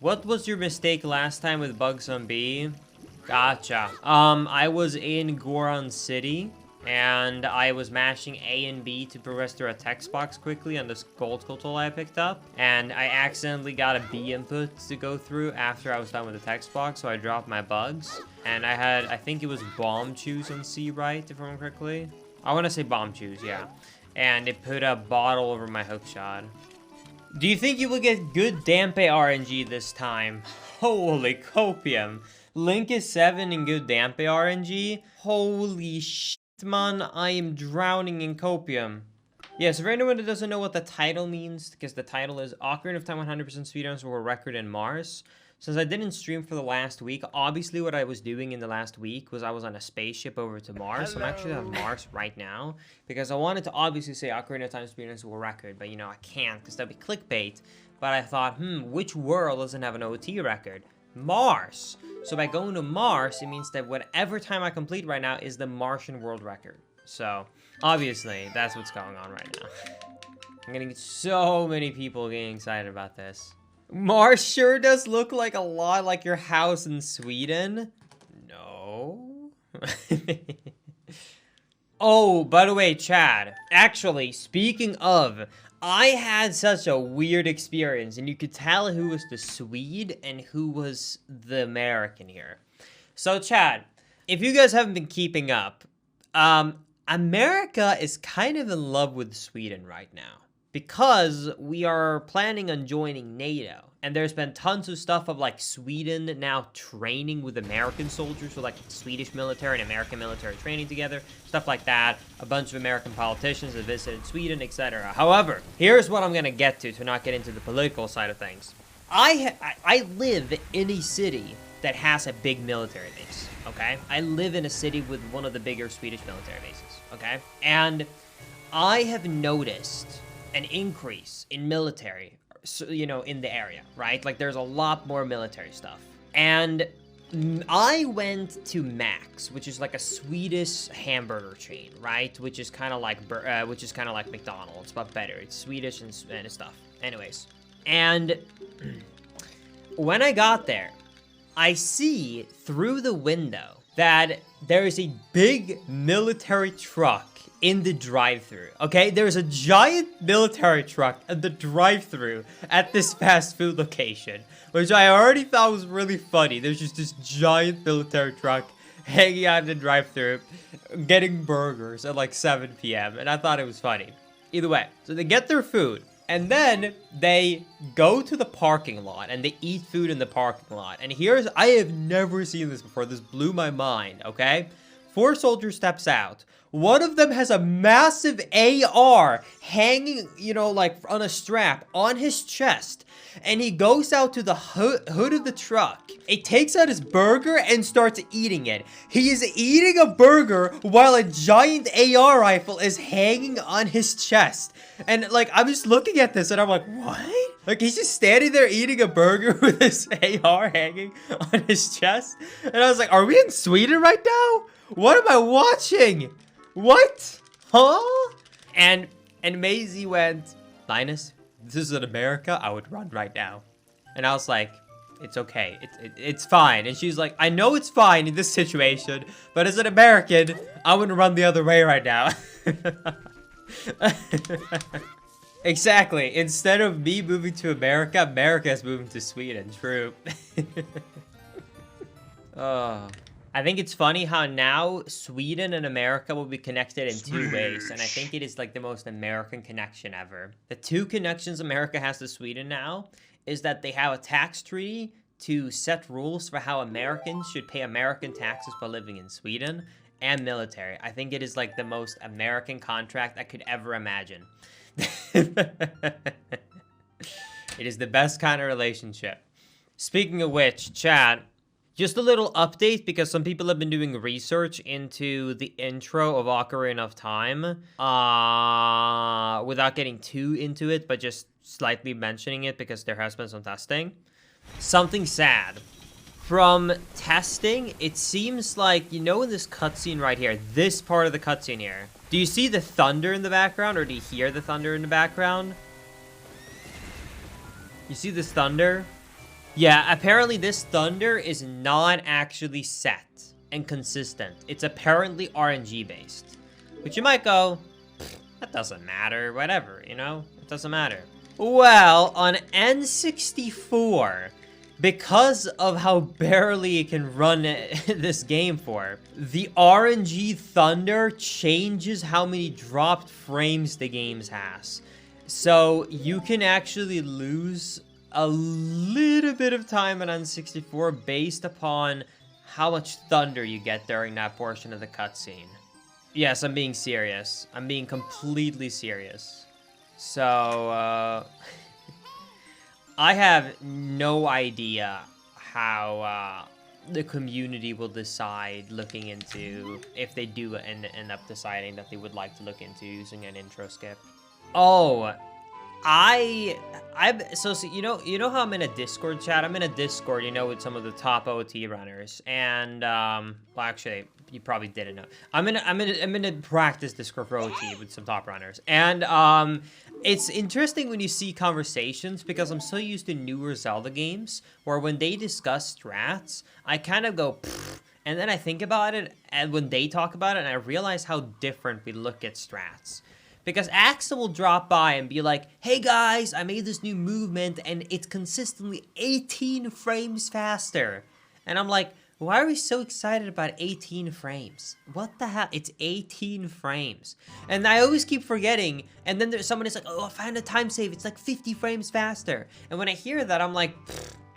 What was your mistake last time with Bugs on B? Gotcha. I was in Goron City, and I was mashing A and B to progress through a text box quickly on this gold Skulltula I picked up, and I accidentally got a B input to go through after I was done with the text box, so I dropped my bugs, and I think it was bomb choose on C, right, if I remember correctly? I want to say bomb choose, yeah. And it put a bottle over my hook shot. Do you think you will get good Dampe RNG this time? Holy copium. Link is 7 in good Dampe RNG. Holy shit, man. I am drowning in copium. Yeah, so for anyone that doesn't know what the title means, because the title is Ocarina of Time 100% speedruns were a record in Mars. Since I didn't stream for the last week, obviously what I was doing in the last week was I was on a spaceship over to Mars. Hello. I'm actually on Mars right now, because I wanted to obviously say Ocarina of Time speedruns were a record, but you know, I can't, because that'd be clickbait. But I thought, which world doesn't have an OT record? Mars! So by going to Mars, it means that whatever time I complete right now is the Martian world record. So, obviously, that's what's going on right now. I'm getting so many people getting excited about this. Mars sure does look like a lot like your house in Sweden. No. Oh, by the way, Chad. Actually, speaking of, I had such a weird experience, and you could tell who was the Swede and who was the American here. So, Chad, if you guys haven't been keeping up, America is kind of in love with Sweden right now, because we are planning on joining NATO. And there's been tons of stuff of like Sweden now training with American soldiers, so like Swedish military and American military training together, stuff like that. A bunch of American politicians have visited Sweden, etc. However, here's what I'm gonna get to not get into the political side of things. I live in a city that has a big military base, okay? I live in a city with one of the bigger Swedish military bases, okay? And I have noticed an increase in military, so, you know, in the area, right? Like, there's a lot more military stuff. And I went to Max, which is like a Swedish hamburger chain, right? Which is kind of like McDonald's, but better. It's Swedish and stuff. Anyways, and when I got there, I see through the window that there is a big military truck in the drive-thru, okay? There's a giant military truck at the drive-thru at this fast food location, which I already thought was really funny. There's just this giant military truck hanging out in the drive-thru, getting burgers at like 7 p.m., and I thought it was funny. Either way, so they get their food, and then they go to the parking lot, and they eat food in the parking lot. And I have never seen this before. This blew my mind, okay? 4 soldiers steps out. One of them has a massive AR hanging, you know, like on a strap on his chest. And he goes out to the hood of the truck. He takes out his burger and starts eating it. He is eating a burger while a giant AR rifle is hanging on his chest. And like, I'm just looking at this and I'm like, what? Like, he's just standing there eating a burger with his AR hanging on his chest. And I was like, are we in Sweden right now? What am I watching? What? Huh? And Maisie went, Linus, this is in America, I would run right now. And I was like, it's okay. It's fine. And she's like, I know it's fine in this situation, but as an American, I wouldn't run the other way right now. Exactly. Instead of me moving to America, America is moving to Sweden. True. Oh. I think it's funny how now Sweden and America will be connected in 2 ways, and I think it is like the most American connection ever. The 2 connections America has to Sweden now is that they have a tax treaty to set rules for how Americans should pay American taxes while living in Sweden, and military. I think it is like the most American contract I could ever imagine. It is the best kind of relationship. Speaking of which, chat, just a little update, because some people have been doing research into the intro of Ocarina of Time, without getting too into it, but just slightly mentioning it because there has been some testing. Something sad. From testing, it seems like, you know, in this cutscene right here, this part of the cutscene here, do you see the thunder in the background, or do you hear the thunder in the background? You see this thunder? Yeah, apparently this thunder is not actually set and consistent. It's apparently RNG based. Which you might go, that doesn't matter, whatever, you know? It doesn't matter. Well, on N64, because of how barely it can run this game for, the RNG thunder changes how many dropped frames the game has. So you can actually lose a little bit of time on N64 based upon how much thunder you get during that portion of the cutscene. Yes, I'm being serious. I'm being completely serious. So, I have no idea how the community will decide looking into if they do end up deciding that they would like to look into using an intro skip. Oh, so you know how I'm in a Discord chat? I'm in a Discord, you know, with some of the top OT runners, and well, actually, you probably didn't know. I'm in a practice Discord for OT with some top runners, and it's interesting when you see conversations because I'm so used to newer Zelda games where when they discuss strats, I kind of go, pfft, and then I think about it, and when they talk about it, and I realize how different we look at strats. Because Axel will drop by and be like, hey guys, I made this new movement and it's consistently 18 frames faster. And I'm like, why are we so excited about 18 frames? What the hell? It's 18 frames. And I always keep forgetting. And then there's someone who's like, oh, I found a time save. It's like 50 frames faster. And when I hear that, I'm like,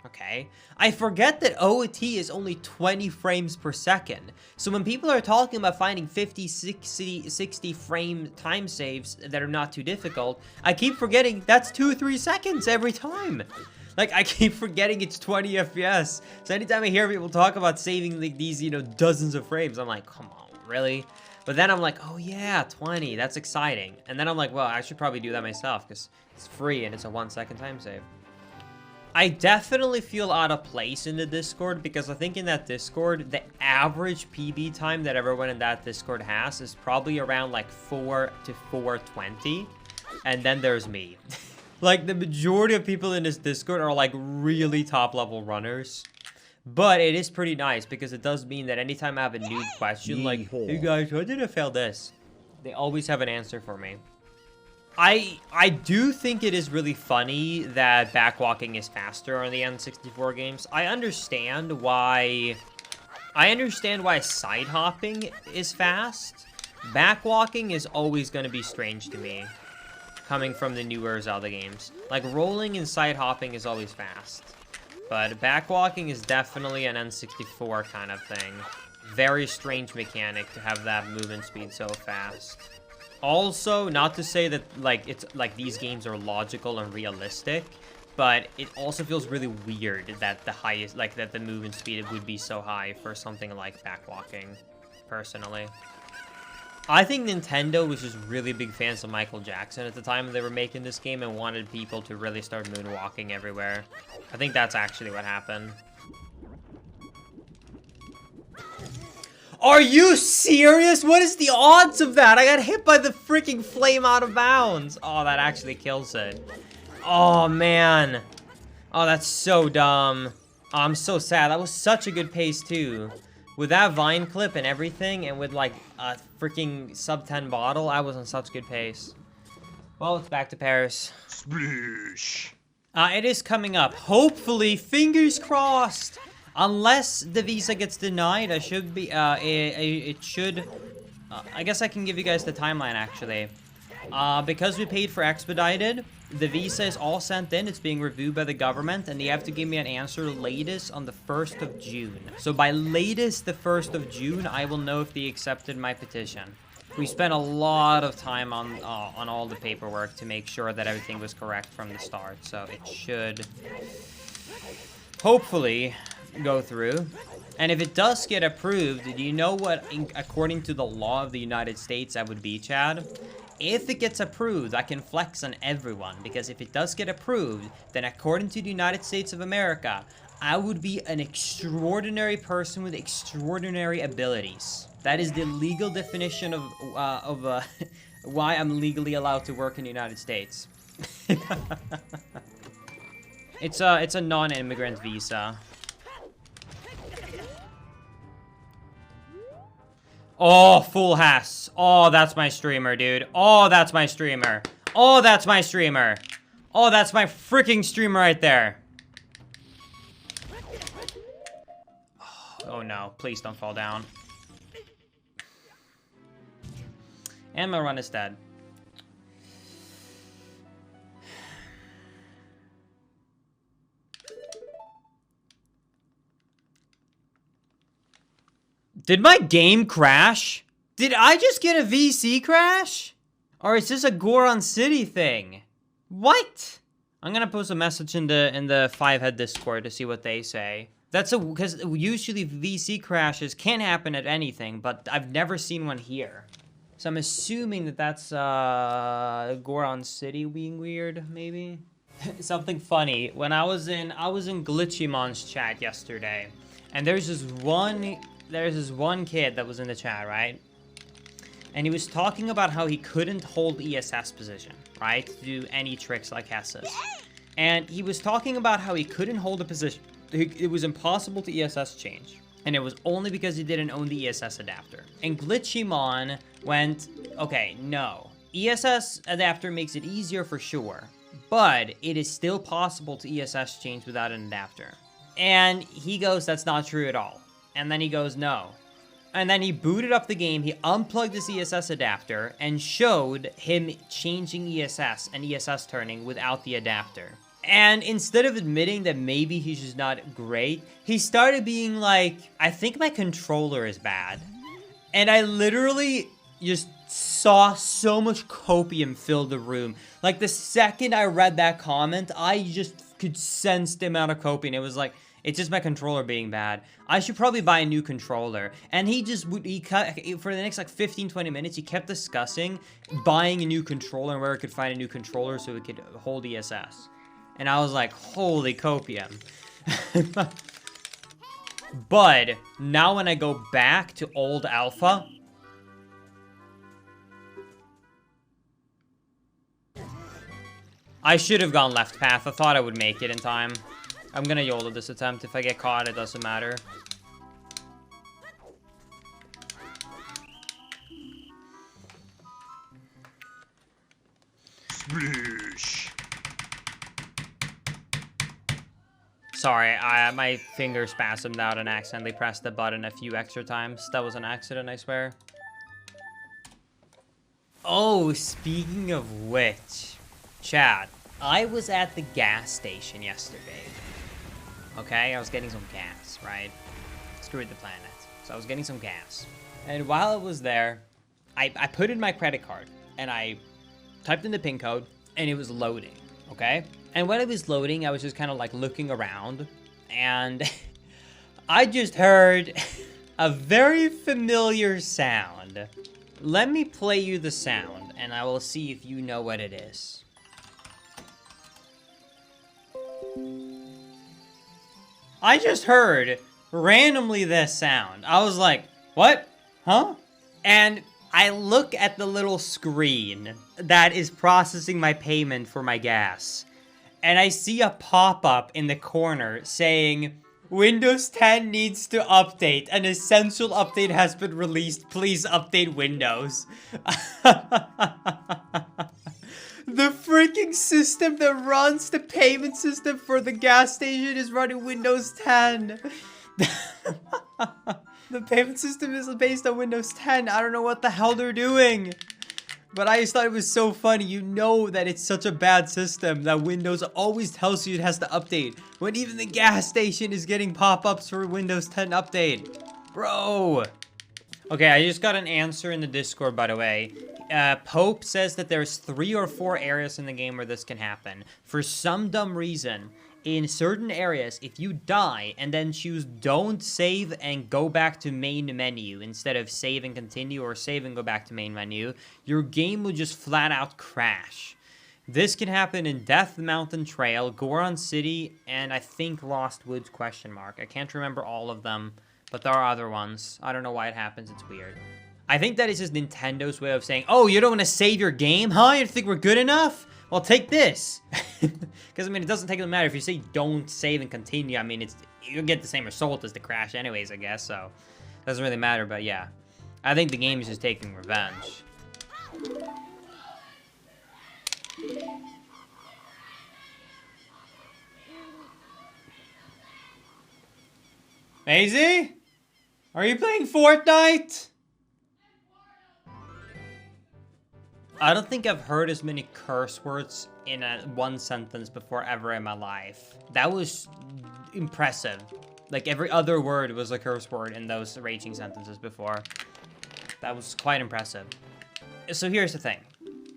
okay. I forget that OT is only 20 frames per second. So when people are talking about finding 50, 60 frame time saves that are not too difficult, I keep forgetting that's 2 or 3 seconds every time. Like, I keep forgetting it's 20 FPS. So anytime I hear people talk about saving like these, you know, dozens of frames, I'm like, come on, really? But then I'm like, oh yeah, 20, that's exciting. And then I'm like, well, I should probably do that myself because it's free and it's a 1 second time save. I definitely feel out of place in the Discord because I think in that Discord, the average PB time that everyone in that Discord has is probably around like 4 to 4:20. And then there's me. Like the majority of people in this Discord are like really top level runners. But it is pretty nice because it does mean that anytime I have a new question like, hey guys, why did I fail this? They always have an answer for me. I do think it is really funny that backwalking is faster on the N64 games. I understand why side hopping is fast. Backwalking is always going to be strange to me, coming from the newer Zelda games. Like rolling and side hopping is always fast, but backwalking is definitely an N64 kind of thing. Very strange mechanic to have that movement speed so fast. Also, not to say that like it's like these games are logical and realistic, but it also feels really weird that the movement speed would be so high for something like backwalking, personally. I think Nintendo was just really big fans of Michael Jackson at the time they were making this game and wanted people to really start moonwalking everywhere. I think that's actually what happened. Are you serious? What is the odds of that? I got hit by the freaking flame out of bounds. Oh, that actually kills it. Oh, man. Oh, that's so dumb. Oh, I'm so sad. That was such a good pace, too. With that vine clip and everything, and with, like, a freaking sub-10 bottle, I was on such good pace. Well, it's back to Paris. Sploosh. It is coming up. Hopefully, fingers crossed. Unless the visa gets denied, I should be, it should, I guess I can give you guys the timeline, actually. Because we paid for expedited, the visa is all sent in, it's being reviewed by the government, and they have to give me an answer latest on the 1st of June. So by latest the 1st of June, I will know if they accepted my petition. We spent a lot of time on all the paperwork to make sure that everything was correct from the start, so it should hopefully go through. And if it does get approved, do you know what, according to the law of the United States, that would be, Chad? If it gets approved, I can flex on everyone, because if it does get approved, then according to the United States of America, I would be an extraordinary person with extraordinary abilities. That is the legal definition of why I'm legally allowed to work in the United States. It's a non-immigrant visa. Oh, full Hass. Oh, that's my streamer, dude. Oh, that's my streamer. Oh, that's my streamer. Oh, that's my freaking streamer right there. Oh no, please don't fall down. And my run is dead. Did my game crash? Did I just get a VC crash? Or is this a Goron City thing? What? I'm gonna post a message in the 5-head Discord to see what they say. That's because usually VC crashes can happen at anything, but I've never seen one here. So I'm assuming that that's Goron City being weird, maybe. Something funny. When I was in Glitchymon's chat yesterday, and there's this one kid that was in the chat, right? And he was talking about how he couldn't hold ESS position, right? To do any tricks like Hess's. And he was talking about how he couldn't hold a position. It was impossible to ESS change. And it was only because he didn't own the ESS adapter. And Glitchymon went, okay, no. ESS adapter makes it easier for sure, but it is still possible to ESS change without an adapter. And he goes, that's not true at all. And then he goes, no. And then he booted up the game, he unplugged his ESS adapter, and showed him changing ESS and ESS turning without the adapter. And instead of admitting that maybe he's just not great, he started being like, I think my controller is bad. And I literally just saw so much copium fill the room. Like, the second I read that comment, I just could sense the amount of copium. It was like, it's just my controller being bad. I should probably buy a new controller. And he for the next like 15-20 minutes, he kept discussing buying a new controller and where I could find a new controller so it could hold ESS. And I was like, holy copium. But now when I go back to old alpha, I should have gone left path. I thought I would make it in time. I'm gonna YOLO this attempt. If I get caught, it doesn't matter. Sploosh. Sorry, my finger spasmed out and accidentally pressed the button a few extra times. That was an accident, I swear. Oh, speaking of which, chat, I was at the gas station yesterday. Okay, I was getting some gas, right? Screwed the planet. So I was getting some gas. And while I was there, I put in my credit card and I typed in the PIN code and it was loading, okay? And when it was loading, I was just kind of like looking around and I just heard a very familiar sound. Let me play you the sound and I will see if you know what it is. I just heard randomly this sound. I was like, what? Huh? And I look at the little screen that is processing my payment for my gas. And I see a pop-up in the corner saying, Windows 10 needs to update. An essential update has been released. Please update Windows. The freaking system that runs the payment system for the gas station is running Windows 10. The payment system is based on Windows 10. I don't know what the hell they're doing. But I just thought it was so funny. You know that it's such a bad system that Windows always tells you it has to update. When even the gas station is getting pop-ups for Windows 10 update. Bro. Okay, I just got an answer in the Discord, by the way. Pope says that there's 3 or 4 areas in the game where this can happen. For some dumb reason, in certain areas, if you die and then choose don't save and go back to main menu instead of save and continue or save and go back to main menu, your game will just flat out crash. This can happen in Death Mountain Trail, Goron City, and I think Lost Woods ? I can't remember all of them, but there are other ones. I don't know why it happens, it's weird. I think that is just Nintendo's way of saying, oh, you don't want to save your game, huh? You think we're good enough? Well, take this. Because, I mean, it doesn't take them matter. If you say don't save and continue, I mean, you'll get the same result as the crash anyways, I guess. So, it doesn't really matter. But, yeah. I think the game is just taking revenge. Maisie? Are you playing Fortnite? I don't think I've heard as many curse words in one sentence before ever in my life. That was impressive. Like, every other word was a curse word in those raging sentences before. That was quite impressive. So here's the thing.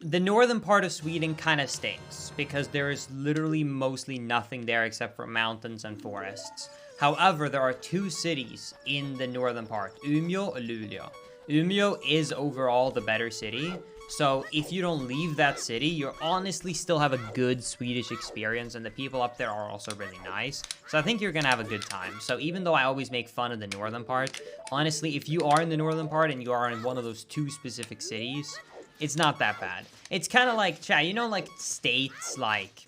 The northern part of Sweden kind of stinks, because there is literally mostly nothing there except for mountains and forests. However, there are 2 cities in the northern part, Umeå and Luleå. Umeå is overall the better city, so if you don't leave that city, you honestly still have a good Swedish experience, and the people up there are also really nice. So I think you're gonna have a good time. So even though I always make fun of the northern part, honestly, if you are in the northern part and you are in one of those 2 specific cities, it's not that bad. It's kind of like, chat, you know, like states like,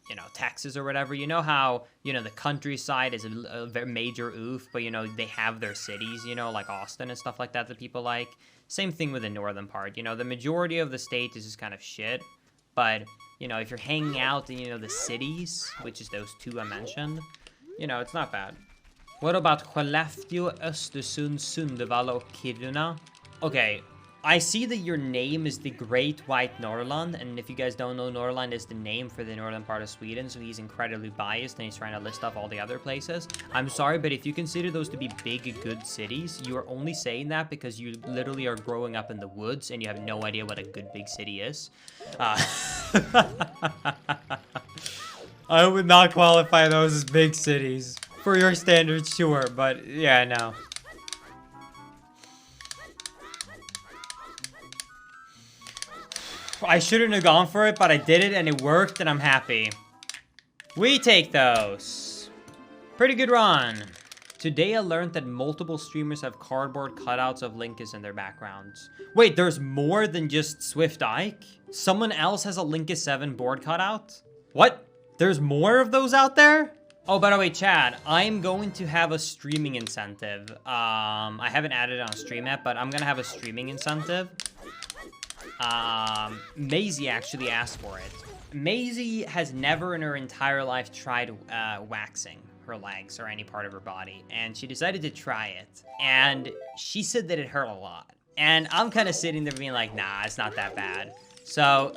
you know, Texas or whatever, you know how, you know, the countryside is a very major oof, but, you know, they have their cities, you know, like Austin and stuff like that people like. Same thing with the northern part, you know, the majority of the state is just kind of shit, but, you know, if you're hanging out in, you know, the cities, which is those 2 I mentioned, you know, it's not bad. What about Skellefteå, Östersund, Sundevalla, och Kiruna? Okay. I see that your name is the Great White Norrland, and if you guys don't know, Norrland is the name for the northern part of Sweden, so he's incredibly biased and he's trying to list off all the other places. I'm sorry, but if you consider those to be big, good cities, you are only saying that because you literally are growing up in the woods and you have no idea what a good big city is. I would not qualify those as big cities. For your standards, sure, but yeah, no. I shouldn't have gone for it, but I did it and it worked and I'm happy. We take those. Pretty good run. Today I learned that multiple streamers have cardboard cutouts of Linkus in their backgrounds. Wait, there's more than just Swift Ike? Someone else has a Linkus 7 board cutout? What? There's more of those out there? Oh, by the way, Chad, I'm going to have a streaming incentive. I haven't added it on stream yet, but I'm gonna have a streaming incentive. Maisie actually asked for it. Maisie has never in her entire life tried waxing her legs or any part of her body, and she decided to try it, and she said that it hurt a lot. And I'm kind of sitting there being like, nah, it's not that bad. So,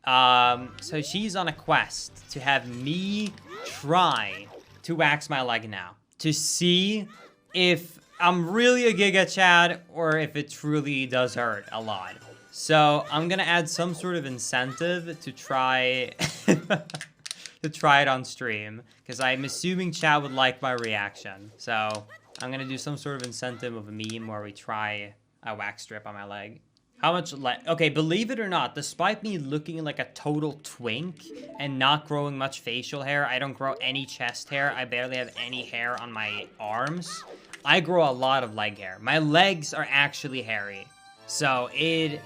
so she's on a quest to have me try to wax my leg now, to see if I'm really a Giga Chad or if it truly does hurt a lot. So I'm gonna add some sort of incentive to try to try it on stream, because I'm assuming Chad would like my reaction. So I'm gonna do some sort of incentive of a meme where we try a wax strip on my leg. How much okay, believe it or not, despite me looking like a total twink and not growing much facial hair, I don't grow any chest hair, I barely have any hair on my arms, I grow a lot of leg hair. My legs are actually hairy. So it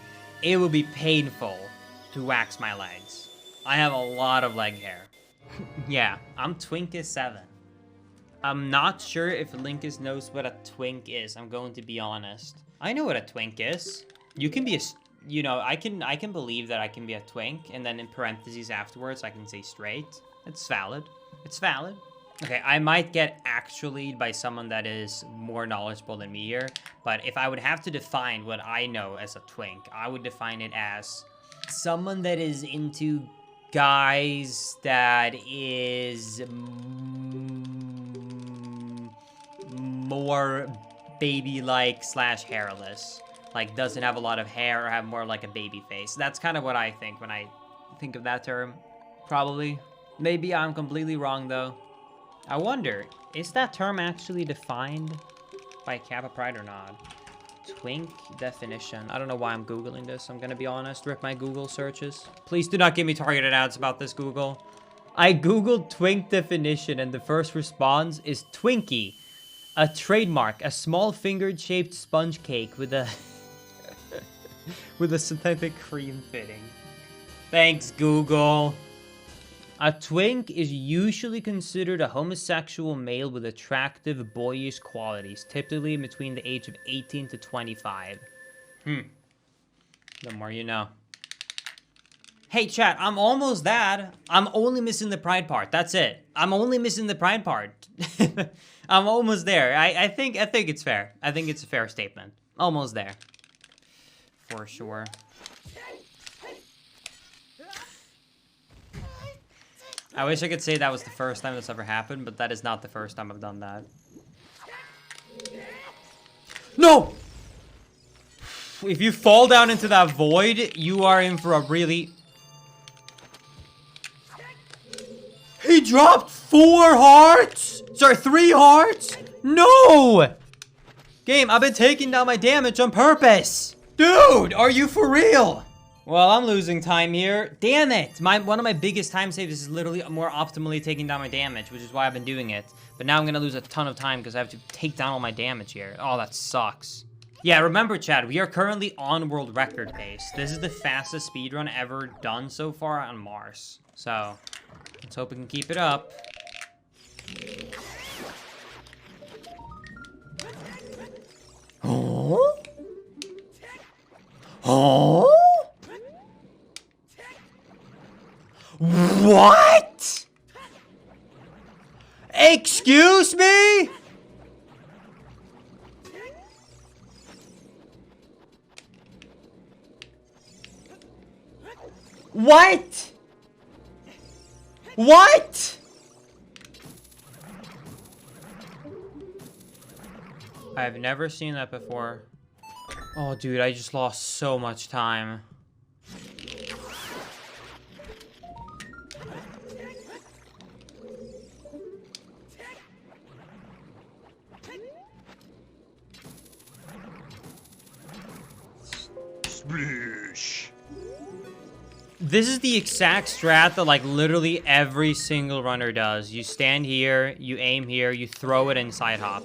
will be painful to wax my legs. I have a lot of leg hair. Yeah, I'm Twinkus 7. I'm not sure if Linkus knows what a twink is, I'm going to be honest. I know what a twink is. You can be a, you know, I can believe that I can be a twink, and then in parentheses afterwards I can say straight. It's valid. It's valid. Okay, I might get actually by someone that is more knowledgeable than me here, but if I would have to define what I know as a twink, I would define it as someone that is into guys that is more baby-like / hairless. Like, doesn't have a lot of hair or have more like a baby face. That's kind of what I think when I think of that term. Probably. Maybe I'm completely wrong, though. I wonder, is that term actually defined by Kappa Pride or not? Twink definition. I don't know why I'm Googling this, I'm gonna be honest. Rip my Google searches. Please do not give me targeted ads about this, Google. I Googled twink definition and the first response is Twinkie. A trademark, a small fingered-shaped sponge cake with a with a synthetic cream filling. Thanks, Google. A twink is usually considered a homosexual male with attractive, boyish qualities, typically between the age of 18 to 25. The more you know. Hey, chat, I'm almost that. I'm only missing the pride part. That's it. I'm only missing the pride part. I'm almost there. I think it's fair. I think it's a fair statement. Almost there. For sure. I wish I could say that was the first time this ever happened, but that is not the first time I've done that. No! If you fall down into that void, you are in for a really... He dropped 4 hearts! Sorry, 3 hearts? No! Game, I've been taking down my damage on purpose! Dude, are you for real? Well, I'm losing time here. Damn it! One of my biggest time saves is literally more optimally taking down my damage, which is why I've been doing it. But now I'm gonna lose a ton of time because I have to take down all my damage here. Oh, that sucks. Yeah, remember, Chad, we are currently on world record pace. This is the fastest speedrun ever done so far on Mars. So, let's hope we can keep it up. Oh? Oh? What? Excuse me? What? What? I've never seen that before. Oh, dude, I just lost so much time. Splish. This is the exact strat that, like, literally every single runner does. You stand here, you aim here, you throw it and side hop.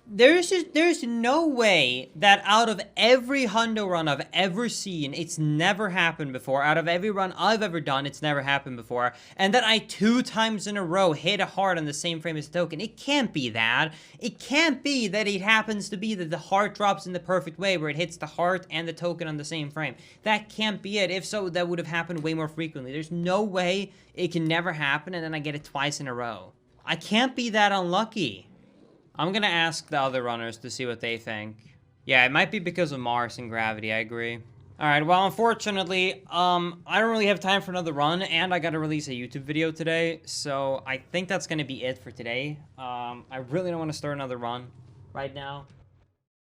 There's no way that out of every hundo run I've ever seen, it's never happened before. Out of every run I've ever done, it's never happened before. And that I 2 times in a row hit a heart on the same frame as the token. It can't be that. It can't be that it happens to be that the heart drops in the perfect way where it hits the heart and the token on the same frame. That can't be it. If so, that would have happened way more frequently. There's no way it can never happen and then I get it twice in a row. I can't be that unlucky. I'm gonna ask the other runners to see what they think. Yeah, it might be because of Mars and gravity, I agree. Alright, well, unfortunately, I don't really have time for another run, and I gotta release a YouTube video today, so I think that's gonna be it for today. I really don't want to start another run right now.